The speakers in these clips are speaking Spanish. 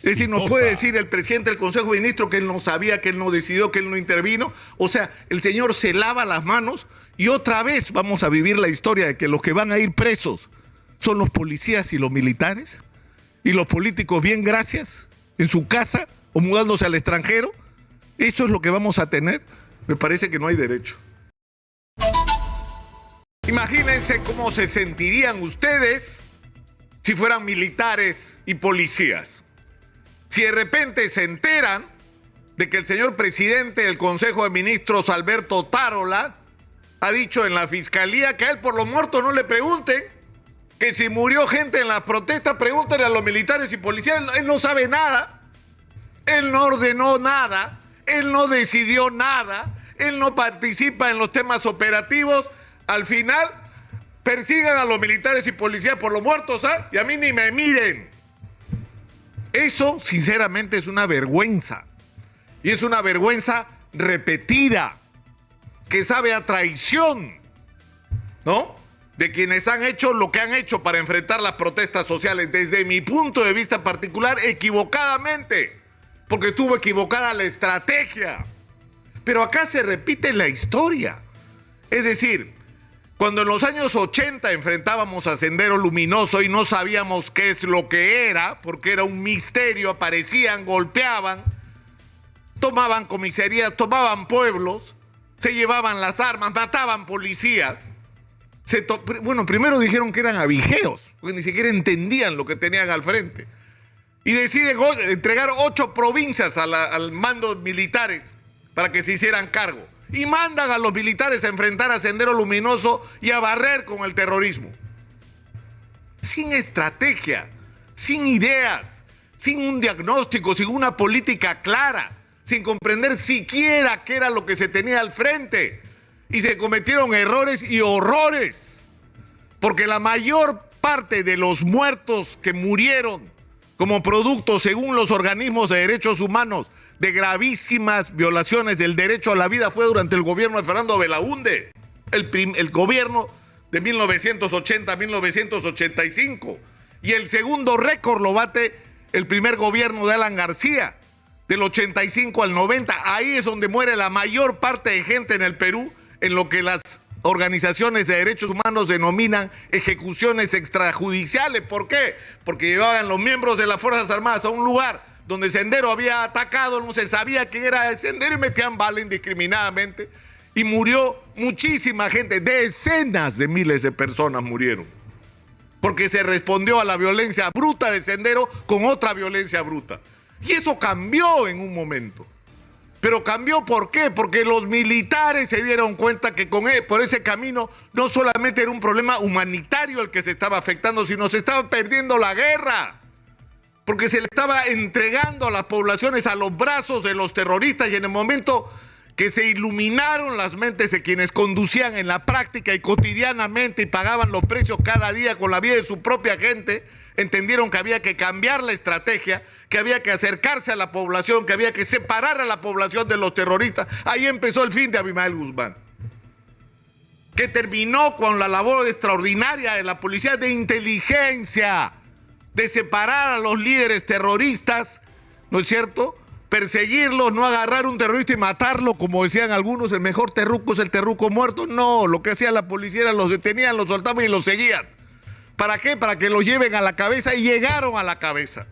Es decir, nos puede decir el presidente del Consejo de Ministros que él no sabía, que él no decidió, que él no intervino. O sea, el señor se lava las manos y otra vez vamos a vivir la historia de que los que van a ir presos son los policías y los militares y los políticos, bien, gracias, en su casa o mudándose al extranjero. ¿Eso es lo que vamos a tener? Me parece que no hay derecho. Imagínense cómo se sentirían ustedes si fueran militares y policías. Si de repente se enteran de que el señor presidente del Consejo de Ministros, Alberto Otárola, ha dicho en la fiscalía que a él por los muertos no le pregunten, que si murió gente en las protestas, pregúntenle a los militares y policías. Él no sabe nada, él no ordenó nada, él no decidió nada, él no participa en los temas operativos. Al final, persigan a los militares y policías por los muertos, ¿ah? Y a mí ni me miren. Eso, sinceramente, es una vergüenza. Y es una vergüenza repetida, que sabe a traición, ¿no? De quienes han hecho lo que han hecho para enfrentar las protestas sociales, desde mi punto de vista particular, equivocadamente, porque estuvo equivocada la estrategia. Pero acá se repite la historia. Es decir, cuando en los años 80 enfrentábamos a Sendero Luminoso y no sabíamos qué es lo que era, porque era un misterio, aparecían, golpeaban, tomaban comisarías, tomaban pueblos, se llevaban las armas, mataban policías. Bueno, primero dijeron que eran abigeos, porque ni siquiera entendían lo que tenían al frente. Y deciden entregar 8 provincias al mando militares para que se hicieran cargo. Y mandan a los militares a enfrentar a Sendero Luminoso y a barrer con el terrorismo. Sin estrategia, sin ideas, sin un diagnóstico, sin una política clara, sin comprender siquiera qué era lo que se tenía al frente. Y se cometieron errores y horrores. Porque la mayor parte de los muertos que murieron como producto, según los organismos de derechos humanos, de gravísimas violaciones del derecho a la vida fue durante el gobierno de Fernando Belaúnde, el gobierno de 1980 a 1985. Y el segundo récord lo bate el primer gobierno de Alan García, del 85 al 90. Ahí es donde muere la mayor parte de gente en el Perú, en lo que las organizaciones de derechos humanos denominan ejecuciones extrajudiciales. ¿Por qué? Porque llevaban los miembros de las Fuerzas Armadas a un lugar donde Sendero había atacado, no se sabía quién era Sendero y metían bala indiscriminadamente y murió muchísima gente, decenas de miles de personas murieron, porque se respondió a la violencia bruta de Sendero con otra violencia bruta. Y eso cambió en un momento. Pero cambió, ¿por qué? Porque los militares se dieron cuenta que por ese camino no solamente era un problema humanitario el que se estaba afectando, sino se estaba perdiendo la guerra. Porque se le estaba entregando a las poblaciones a los brazos de los terroristas, y en el momento que se iluminaron las mentes de quienes conducían en la práctica y cotidianamente y pagaban los precios cada día con la vida de su propia gente, entendieron que había que cambiar la estrategia, que había que acercarse a la población, que había que separar a la población de los terroristas. Ahí empezó el fin de Abimael Guzmán, que terminó con la labor extraordinaria de la policía de inteligencia, de separar a los líderes terroristas, ¿no es cierto? Perseguirlos, no agarrar un terrorista y matarlo, como decían algunos, el mejor terruco es el terruco muerto. No, lo que hacía la policía era los detenían, los soltaban y los seguían. ¿Para qué? Para que los lleven a la cabeza, y llegaron a la cabeza.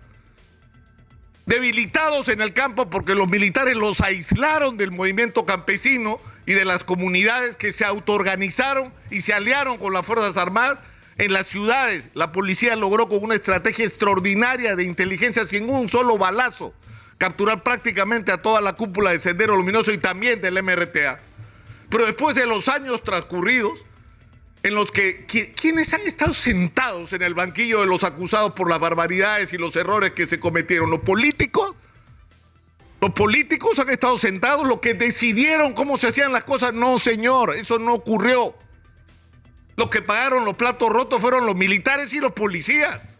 Debilitados en el campo porque los militares los aislaron del movimiento campesino y de las comunidades que se autoorganizaron y se aliaron con las Fuerzas Armadas. En las ciudades, la policía logró con una estrategia extraordinaria de inteligencia, sin un solo balazo, capturar prácticamente a toda la cúpula de Sendero Luminoso y también del MRTA. Pero después de los años transcurridos, en los que quienes han estado sentados en el banquillo de los acusados por las barbaridades y los errores que se cometieron, los políticos han estado sentados, los que decidieron cómo se hacían las cosas. No, señor, eso no ocurrió. Los que pagaron los platos rotos fueron los militares y los policías,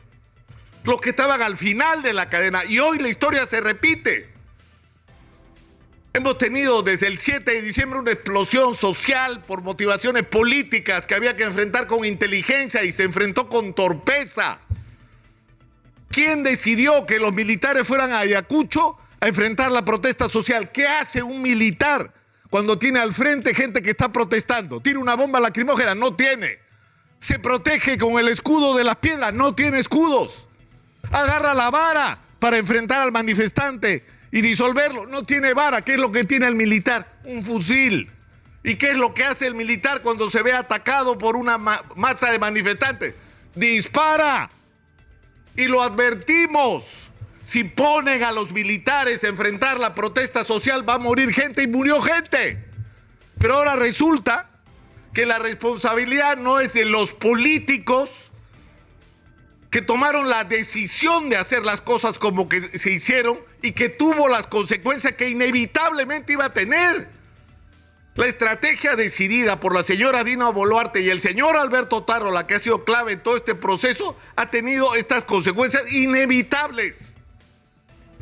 los que estaban al final de la cadena. Y hoy la historia se repite. Hemos tenido desde el 7 de diciembre una explosión social por motivaciones políticas que había que enfrentar con inteligencia y se enfrentó con torpeza. ¿Quién decidió que los militares fueran a Ayacucho a enfrentar la protesta social? ¿Qué hace un militar cuando tiene al frente gente que está protestando? ¿Tiene una bomba lacrimógena? No tiene. ¿Se protege con el escudo de las piedras? No tiene escudos. ¿Agarra la vara para enfrentar al manifestante y disolverlo? No tiene vara. ¿Qué es lo que tiene el militar? Un fusil. ¿Y qué es lo que hace el militar cuando se ve atacado por una masa de manifestantes? ¡Dispara! Y lo advertimos. Si ponen a los militares a enfrentar la protesta social, va a morir gente, y murió gente. Pero ahora resulta que la responsabilidad no es de los políticos que tomaron la decisión de hacer las cosas como que se hicieron y que tuvo las consecuencias que inevitablemente iba a tener. La estrategia decidida por la señora Dina Boluarte y el señor Alberto Tarola, que ha sido clave en todo este proceso, ha tenido estas consecuencias inevitables.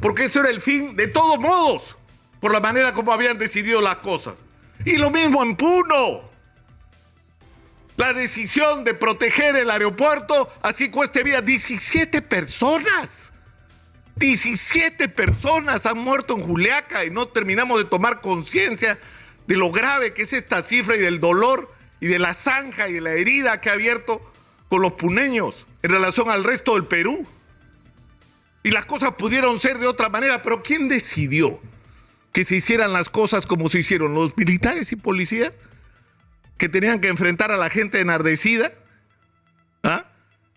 Porque eso era el fin, de todos modos, por la manera como habían decidido las cosas. Y lo mismo en Puno. La decisión de proteger el aeropuerto, así cueste vida. 17 personas. 17 personas han muerto en Juliaca y no terminamos de tomar conciencia de lo grave que es esta cifra y del dolor y de la zanja y de la herida que ha abierto con los puneños en relación al resto del Perú. Y las cosas pudieron ser de otra manera, pero ¿quién decidió que se hicieran las cosas como se hicieron? ¿Los militares y policías que tenían que enfrentar a la gente enardecida? ¿Ah?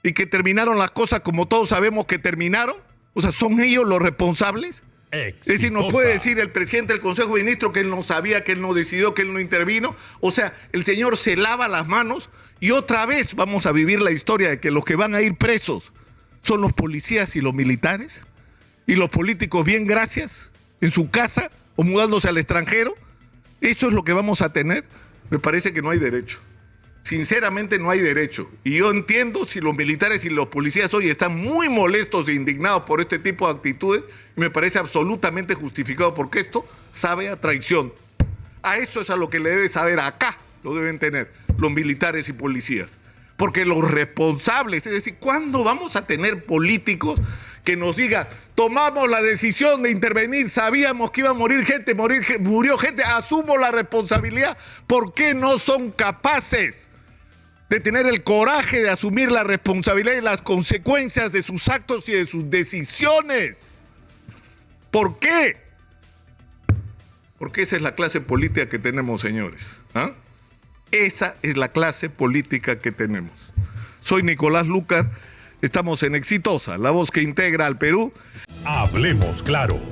Y que terminaron las cosas como todos sabemos que terminaron. O sea, ¿son ellos los responsables? Exitosa. Es decir, nos puede decir el presidente del Consejo de Ministros que él no sabía, que él no decidió, que él no intervino. O sea, el señor se lava las manos y otra vez vamos a vivir la historia de que los que van a ir presos son los policías y los militares, y los políticos, bien gracias, en su casa o mudándose al extranjero. ¿Eso es lo que vamos a tener? Me parece que no hay derecho. Sinceramente no hay derecho. Y yo entiendo si los militares y los policías hoy están muy molestos e indignados por este tipo de actitudes, y me parece absolutamente justificado porque esto sabe a traición. A eso es a lo que le debe saber acá, lo deben tener los militares y policías. Porque los responsables, es decir, ¿cuándo vamos a tener políticos que nos digan, tomamos la decisión de intervenir, sabíamos que iba a morir gente, murió gente, asumo la responsabilidad? ¿Por qué no son capaces de tener el coraje de asumir la responsabilidad y las consecuencias de sus actos y de sus decisiones? ¿Por qué? Porque esa es la clase política que tenemos, señores. ¿Ah? Esa es la clase política que tenemos. Soy Nicolás Lucar, estamos en Exitosa, la voz que integra al Perú. Hablemos claro.